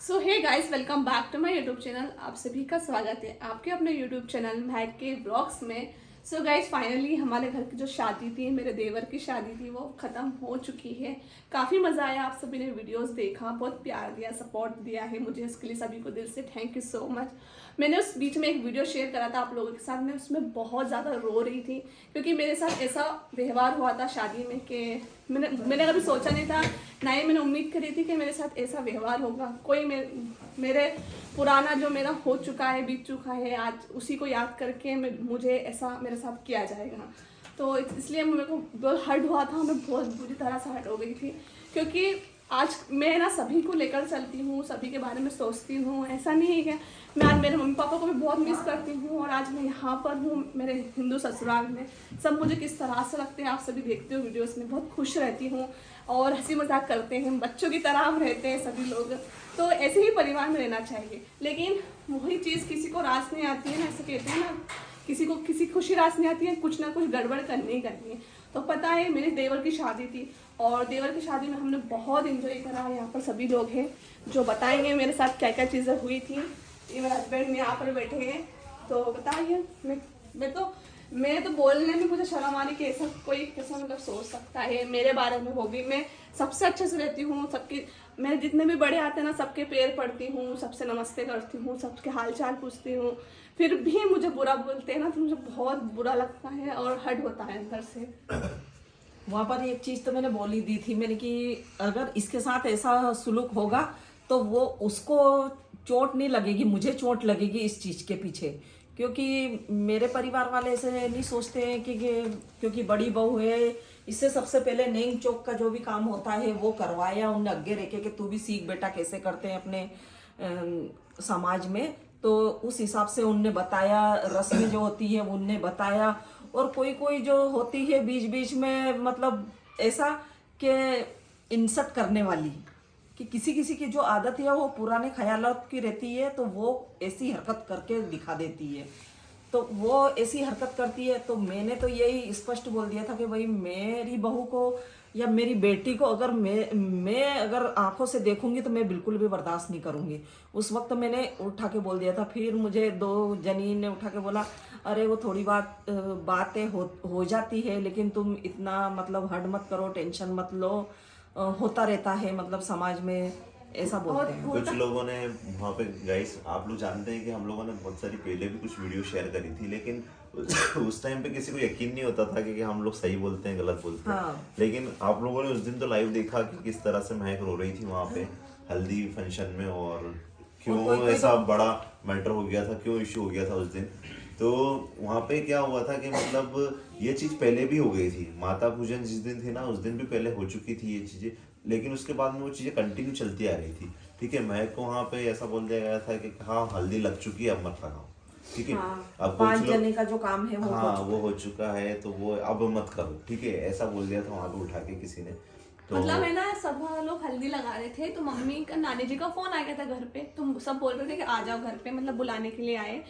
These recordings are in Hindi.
So hey guys, welcome back to my YouTube channel. आप सभी का स्वागत है आपके अपने यूट्यूब चैनल महक के ब्लॉग्स में। सो गाइस, फाइनली हमारे घर की जो शादी थी, मेरे देवर की शादी थी, वो ख़त्म हो चुकी है। काफ़ी मज़ा आया, आप सभी ने वीडियोस देखा, बहुत प्यार दिया, सपोर्ट दिया है मुझे, इसके लिए सभी को दिल से थैंक यू सो मच। मैंने उस बीच में एक वीडियो शेयर करा था आप लोगों के साथ, मैं उसमें बहुत ज़्यादा रो रही थी क्योंकि मेरे साथ ऐसा व्यवहार हुआ था शादी में कि मैंने कभी सोचा नहीं था, ना ही मैंने उम्मीद करी थी कि मेरे साथ ऐसा व्यवहार होगा। कोई मेरे पुराना जो मेरा हो चुका है, बीत चुका है, आज उसी को याद करके मुझे ऐसा मेरे साथ किया जाएगा। तो इसलिए मेरे को बहुत हर्ट हुआ था, मैं बहुत बुरी तरह से हर्ट हो गई थी क्योंकि आज मैं ना सभी को लेकर चलती हूँ, सभी के बारे में सोचती हूँ। ऐसा नहीं है कि मैं आज मेरे मम्मी पापा को भी बहुत मिस करती हूँ और आज मैं यहाँ पर हूँ मेरे हिंदू ससुराल में। सब मुझे किस तरह से रखते हैं आप सभी देखते हो वीडियोस में, बहुत खुश रहती हूँ और हंसी मजाक करते हैं, बच्चों की तरह हम रहते हैं सभी लोग। तो ऐसे ही परिवार में रहना चाहिए। लेकिन वही चीज़ किसी को रास नहीं आती है ना, ऐसे कहते हैं ना, किसी को किसी खुशी रास नहीं आती है, कुछ ना कुछ गड़बड़ करनी ही करनी है। तो पता है, मेरे देवर की शादी थी और देवर की शादी में हमने बहुत इंजॉय करा। यहाँ पर सभी लोग हैं जो बताएंगे मेरे साथ क्या क्या चीज़ें हुई थी। ये मेरे हस्बैंड यहाँ पर बैठे हैं, तो बताइए। मैं तो बोलने में मुझे शर्म आ रही कि ऐसा कोई कैसा मतलब सोच सकता है मेरे बारे में। वो भी मैं सबसे अच्छे से रहती हूँ, सबके मेरे जितने भी बड़े आते हैं ना, सबके पैर पड़ती हूँ, सबसे नमस्ते करती हूँ, सबके हाल चाल पूछती हूँ। फिर भी मुझे बुरा बोलते हैं ना, तो मुझे बहुत बुरा लगता है और हर्ट होता है अंदर से। वहां पर एक चीज तो मैंने बोली दी थी मैंने कि अगर इसके साथ ऐसा सुलूक होगा तो वो उसको चोट नहीं लगेगी, मुझे चोट लगेगी इस चीज के पीछे। क्योंकि मेरे परिवार वाले ऐसे नहीं सोचते हैं कि क्योंकि बड़ी बहू है, इससे सबसे पहले नेंग चौक का जो भी काम होता है वो करवाया उन्हें आगे रखे कि तू भी सीख बेटा कैसे करते हैं अपने समाज में। तो उस हिसाब से उनने बताया, रस्में जो होती है उनने बताया। और कोई कोई जो होती है बीच बीच में मतलब ऐसा कि इंसल्ट करने वाली, कि किसी किसी की जो आदत है वो पुराने ख्यालात की रहती है तो वो ऐसी हरकत करके दिखा देती है। तो वो ऐसी हरकत करती है तो मैंने तो यही स्पष्ट बोल दिया था कि भाई मेरी बहू को या मेरी बेटी को अगर मैं अगर आंखों से देखूंगी तो मैं बिल्कुल भी बर्दाश्त नहीं करूंगी। उस वक्त मैंने उठा के बोल दिया था। फिर मुझे दो जनी ने उठा के बोला, अरे वो थोड़ी बातें हो जाती है, लेकिन तुम इतना मतलब हड मत करो, टेंशन मत लो, होता रहता है मतलब समाज में, ऐसा बोलते हैं। कुछ लोगों ने वहाँ पे, गाइस आप लोग जानते हैं कि हम लोगों ने बहुत सारी पहले भी कुछ वीडियो शेयर करी थी, लेकिन उस टाइम पे किसी को यकीन नहीं होता था कि हम लोग सही बोलते हैं गलत बोलते हैं। हाँ। लेकिन आप लोगों ने उस दिन तो लाइव देखा कि किस तरह से महक रो रही थी वहाँ पे हल्दी फंक्शन में, और क्यों ऐसा बड़ा मैटर हो गया था, क्यों इश्यू हो गया था उस दिन। तो वहाँ पे क्या हुआ था कि मतलब ये चीज़ पहले भी हो गई थी, माता पूजन जिस दिन थी ना उस दिन भी पहले हो चुकी थी ये चीज़ें, लेकिन उसके बाद में वो चीज़ें कंटिन्यू चलती आ रही थी। ठीक है, महक को वहाँ पे ऐसा बोल दिया गया था कि हाँ हल्दी लग चुकी है, अब मत लगाओ। ठीक है, हाँ, अब 5 कुछ लोग, जने का जो काम है वो हाँ वो हो चुका है तो वो अब मत करो। ठीक है, ऐसा बोल दिया था वहाँ पे उठा के किसी ने। तो मतलब है ना, सब लोग हल्दी लगा रहे थे तो मम्मी का, नानी जी का फोन आ गया था घर पे, तो सब बोल रहे थे कि आ जाओ घर पे, मतलब बुलाने के लिए आए।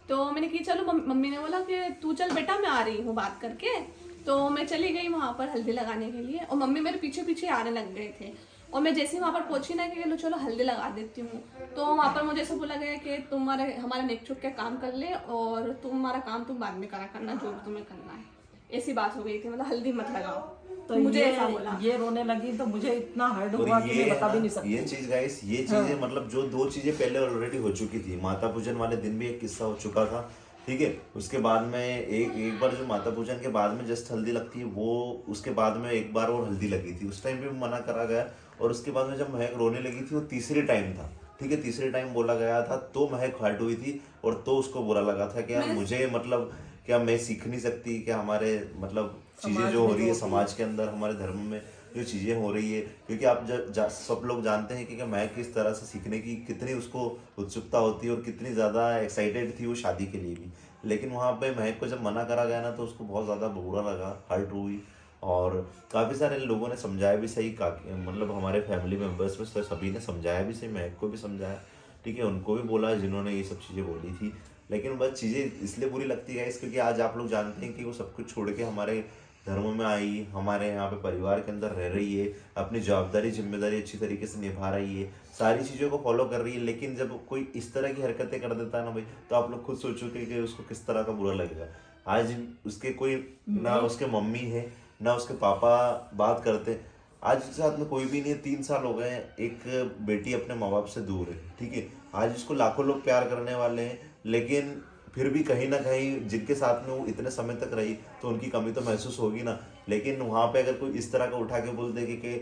तो मैंने कि चलो, मम्मी ने बोला कि तू चल बेटा, मैं आ रही हूँ बात करके। तो मैं चली गई वहाँ पर हल्दी लगाने के लिए और मम्मी मेरे पीछे पीछे आने लग गए थे। और मैं जैसे ही वहाँ पर पहुंची ना कि चलो हल्दी लगा देती हूँ, तो वहाँ पर मुझे ऐसा बोला गया कि तुम्हारे हमारे नेक चुप के काम कर ले और तुम्हारा काम तुम बाद में करा करना, जो भी तुम्हें करना है। ऐसी बात हो गई थी, मतलब हल्दी मत लगाओ। तो मुझे ऐसा बोला। ये रोने लगी तो मुझे इतना हर्ट और हुआ कि ये मैं बता भी नहीं ये सकती। चीज गाइस, ये चीजें मतलब जो दो चीजें पहले ऑलरेडी हो चुकी थी। माता पूजन वाले दिन भी एक किस्सा हो चुका था। ठीक है, उसके बाद में एक बार जो माता पूजन के बाद में जस्ट हल्दी लगती है, वो उसके बाद में एक बार और हल्दी लगी थी, उस टाइम पे मना करा गया। और उसके बाद में जब महक रोने लगी थी वो तीसरे टाइम था। ठीक है, तीसरे टाइम बोला गया था तो महक हर्ट हुई थी और तो उसको बुरा लगा था कि यार मुझे मतलब क्या मैं सीख नहीं सकती, क्या हमारे मतलब चीजें जो हो रही है समाज के अंदर, हमारे धर्म में जो चीजें हो रही है। क्योंकि आप सब लोग जानते हैं कि महक किस तरह से सीखने की कितनी उसको उत्सुकता होती है और कितनी ज्यादा एक्साइटेड थी वो शादी के लिए भी। लेकिन वहाँ पे महक को जब मना करा गया ना तो उसको बहुत ज्यादा बुरा लगा, हर्ट हुई। और काफी सारे लोगों ने समझाया भी सही, मतलब हमारे फैमिली मेंबर्स में से सभी ने समझाया भी सही, महक को भी समझाया। ठीक है, उनको भी बोला जिन्होंने ये सब चीजें बोली थी। लेकिन बस चीजें इसलिए बुरी लगती है क्योंकि आज आप लोग जानते हैं कि वो सब कुछ छोड़ के हमारे धर्म में आई, हमारे यहाँ पे परिवार के अंदर रह रही है, अपनी जवाबदारी जिम्मेदारी अच्छी तरीके से निभा रही है। सारी चीज़ों को फॉलो कर रही है, लेकिन जब कोई इस तरह की हरकतें कर देता है ना भाई, तो आप लोग खुद सोचोगे कि उसको किस तरह का बुरा लगेगा। आज उसके कोई ना उसके मम्मी है ना उसके पापा बात करते, आज उसके साथ में कोई भी नहीं है। 3 साल हो गए हैं, एक बेटी अपने माँ बाप से दूर है, ठीक है। आज उसको लाखों लोग प्यार करने वाले हैं, लेकिन फिर भी कहीं ना कहीं जिनके साथ में वो इतने समय तक रही तो उनकी कमी तो महसूस होगी ना। लेकिन वहाँ पे अगर कोई इस तरह का उठा के बोल दे कि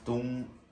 तुम,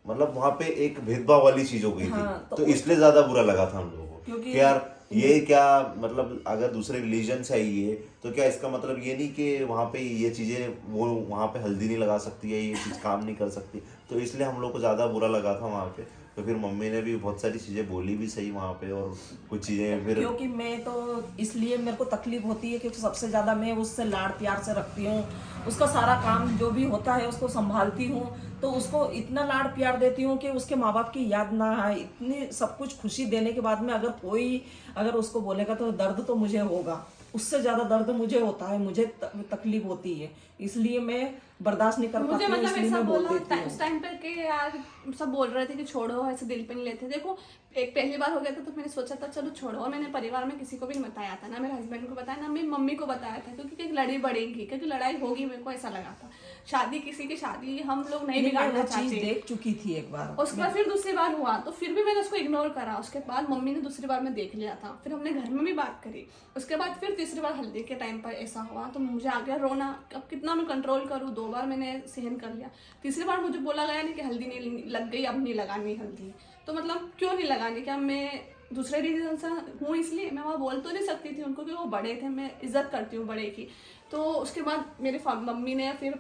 मतलब वहाँ पे एक भेदभाव वाली चीज हो गई थी। हाँ, तो इसलिए ज्यादा बुरा लगा था हम लोगों को क्योंकि कि यार ये क्या, मतलब अगर दूसरे रिलीजन से आई है तो क्या इसका मतलब ये नहीं कि वहाँ पे ये चीजें, वो वहाँ पे हल्दी नहीं लगा सकती है, ये चीज काम नहीं कर सकती। तो इसलिए हम लोग को ज्यादा बुरा लगा था वहाँ पे। तो फिर मम्मी ने भी बहुत सारी चीजें बोली भी सही वहाँ पे, और कुछ चीजें फिर क्योंकि मैं तो इसलिए मेरे को तकलीफ होती है क्योंकि सबसे ज़्यादा मैं उससे लाड़ प्यार से रखती हूँ, उसका सारा काम जो भी होता है उसको संभालती हूँ, तो उसको इतना लाड़ प्यार देती हूँ कि उसके माँ बाप की याद ना आए। इतनी सब कुछ खुशी देने के बाद में अगर कोई अगर उसको बोलेगा तो दर्द तो मुझे होगा, उससे ज़्यादा दर्द मुझे होता है, मुझे तकलीफ होती है, इसलिए मैं बर्दाश्त नहीं कर मुझे पाती हूँ, मतलब इसलिए ऐसा मैं बोल बोला देती हूँ। उस टाइम पर कि यार सब बोल रहे थे कि छोड़ो, ऐसे दिल पे नहीं लेते। देखो एक पहली बार हो गया था तो मैंने सोचा था चलो छोड़ो, और मैंने परिवार में किसी को भी नहीं बताया था, ना मेरे हस्बैंड को बताया, ना मेरी मम्मी को बताया था, क्योंकि लड़ी बढ़ेगी, क्योंकि लड़ाई होगी, मेरे को ऐसा लगा था। शादी किसी की शादी हम लोग नहीं बिगाड़ना चीज चाहते। देख चुकी थी एक बार, उसके बाद फिर दूसरी बार हुआ तो फिर भी मैंने उसको इग्नोर करा। उसके बाद मम्मी ने दूसरी बार में देख लिया था, फिर हमने घर में भी बात करी। उसके बाद फिर तीसरी बार हल्दी के टाइम पर ऐसा हुआ तो मुझे आ गया रोना। अब कितना मैं कंट्रोल करूँ, 2 बार मैंने सहन कर लिया। तीसरी बार मुझे बोला गया नहीं कि हल्दी नहीं लग गई, अब नहीं लगानी हल्दी। तो मतलब क्यों नहीं लगानी, क्या मैं दूसरे रीजन से हूँ इसलिए? मैं वहाँ बोल तो नहीं सकती थी उनको कि वो बड़े थे, मैं इज्जत करती हूँ बड़े की। तो उसके बाद मेरे मम्मी ने फिर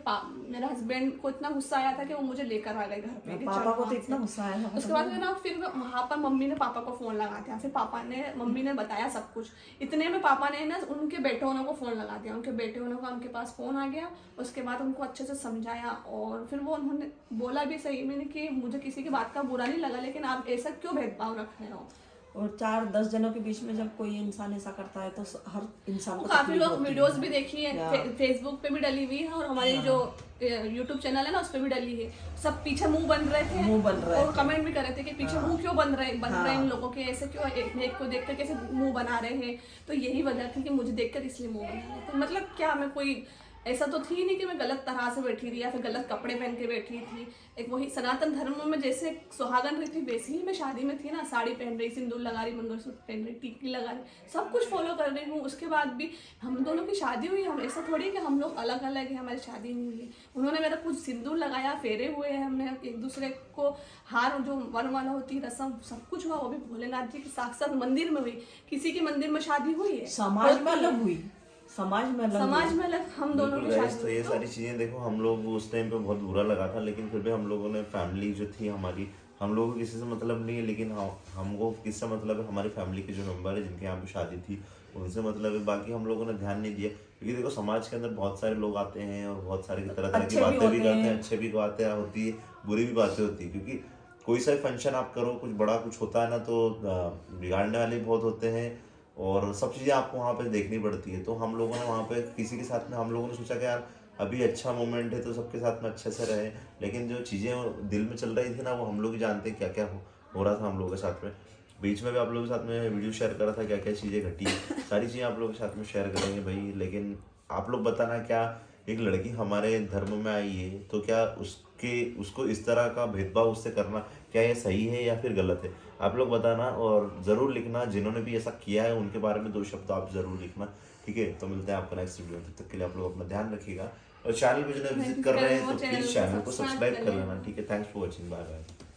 मेरे हस्बैंड को इतना गुस्सा आया था कि वो मुझे लेकर आ गए घर पे। पापा को तो इतना गुस्सा आया था। उसके बाद ना फिर वहाँ पर मम्मी ने पापा को फोन लगा दिया, फिर पापा ने मम्मी ने बताया सब कुछ। इतने में पापा ने ना उनके बेटे होने को फोन लगा दिया, उनके बेटे होने का उनके पास फोन आ गया। उसके बाद उनको अच्छे से समझाया और फिर वो उन्होंने बोला भी सही मैंने कि मुझे किसी की बात का बुरा नहीं लगा, लेकिन आप ऐसा क्यों भेदभाव रख रहे हो। और 4-10 जनों के बीच में जब कोई इंसान ऐसा करता है तो हर इंसान को काफी तकलीफ लोग होती वीडियोस है। भी देखी है, फेसबुक पे भी डली हुई है और हमारी जो यूट्यूब चैनल है ना उस पे भी डली है। सब पीछे मुंह बन रहे थे, मुंह बन रहे और कमेंट भी कर रहे थे कि पीछे मुंह क्यों बन रहे इन लोगों के, ऐसे क्यों एक को देखकर कैसे मुंह बना रहे हैं। तो यही वजह थी कि मुझे देखकर इसलिए मुंह बना रहे थे। मतलब क्या मैं कोई ऐसा तो थी नहीं कि मैं गलत तरह से बैठी थी या फिर गलत कपड़े पहन के बैठी थी। एक वही सनातन धर्म में जैसे सुहागन रही थी वैसे ही मैं शादी में थी ना, साड़ी पहन रही, सिंदूर लगा रही, मंगलसूत्र पहन रही, टिकली लगा रही, सब कुछ फॉलो कर रही हूँ। उसके बाद भी हम दोनों की शादी हुई, हम ऐसा थोड़ी कि हम लोग अलग अलग हैं, हमारी शादी नहीं हुई। उन्होंने मेरा कुछ सिंदूर लगाया, फेरे हुए हैं, हमने एक दूसरे को हार जो वरमाला होती है रस्म सब कुछ हुआ, वो भी भोलेनाथ जी के साक्षात मंदिर में हुई। किसी की मंदिर में शादी हुई है, समाज में अलग हुई, समाज में अलग हम दोनों की बिल्कुल guys, शादी तो ये सारी चीज़ें देखो हम लोग उस टाइम पे बहुत बुरा लगा था, लेकिन फिर भी हम लोगों ने फैमिली जो थी हमारी, हम लोगों को किसी से मतलब नहीं है, लेकिन हमको किससे मतलब है, हमारी फैमिली के जो मेंबर है जिनके यहाँ पे शादी थी उनसे मतलब है। बाकी हम लोगों ने ध्यान नहीं दिया, क्योंकि देखो समाज के अंदर बहुत सारे लोग आते हैं और बहुत सारी तरह तरह की बातें भी करते हैं, अच्छे भी बातें होती है, बुरी भी बातें होती है। क्योंकि कोई सा फंक्शन आप करो, कुछ बड़ा कुछ होता है ना, तो बिगाड़ने वाले बहुत होते हैं और सब चीज़ें आपको वहाँ पे देखनी पड़ती है। तो हम लोगों ने वहाँ पे किसी के साथ में हम लोगों ने सोचा कि यार अभी अच्छा मोमेंट है तो सबके साथ में अच्छे से रहे, लेकिन जो चीज़ें दिल में चल रही थी ना वो हम लोग ही जानते हैं क्या क्या हो रहा था हम लोगों के साथ में। बीच में भी आप लोगों के साथ में वीडियो शेयर करा था क्या क्या चीज़ें घटी, सारी चीज़ें आप लोगों के साथ में शेयर करेंगे भाई। लेकिन आप लोग बताना, क्या एक लड़की हमारे धर्म में आई है तो क्या उसको इस तरह का भेदभाव उससे करना क्या ये सही है या फिर गलत है? आप लोग बताना और ज़रूर लिखना, जिन्होंने भी ऐसा किया है उनके बारे में 2 शब्द आप ज़रूर लिखना, ठीक है। तो मिलते हैं आपको नेक्स्ट वीडियो में, तब तक के लिए आप लोग अपना ध्यान रखिएगा और चैनल पे जो विजिट कर रहे हैं तो प्लीज़ चैनल को सब्सक्राइब कर लेना, ठीक है। Thanks for watching, bye bye.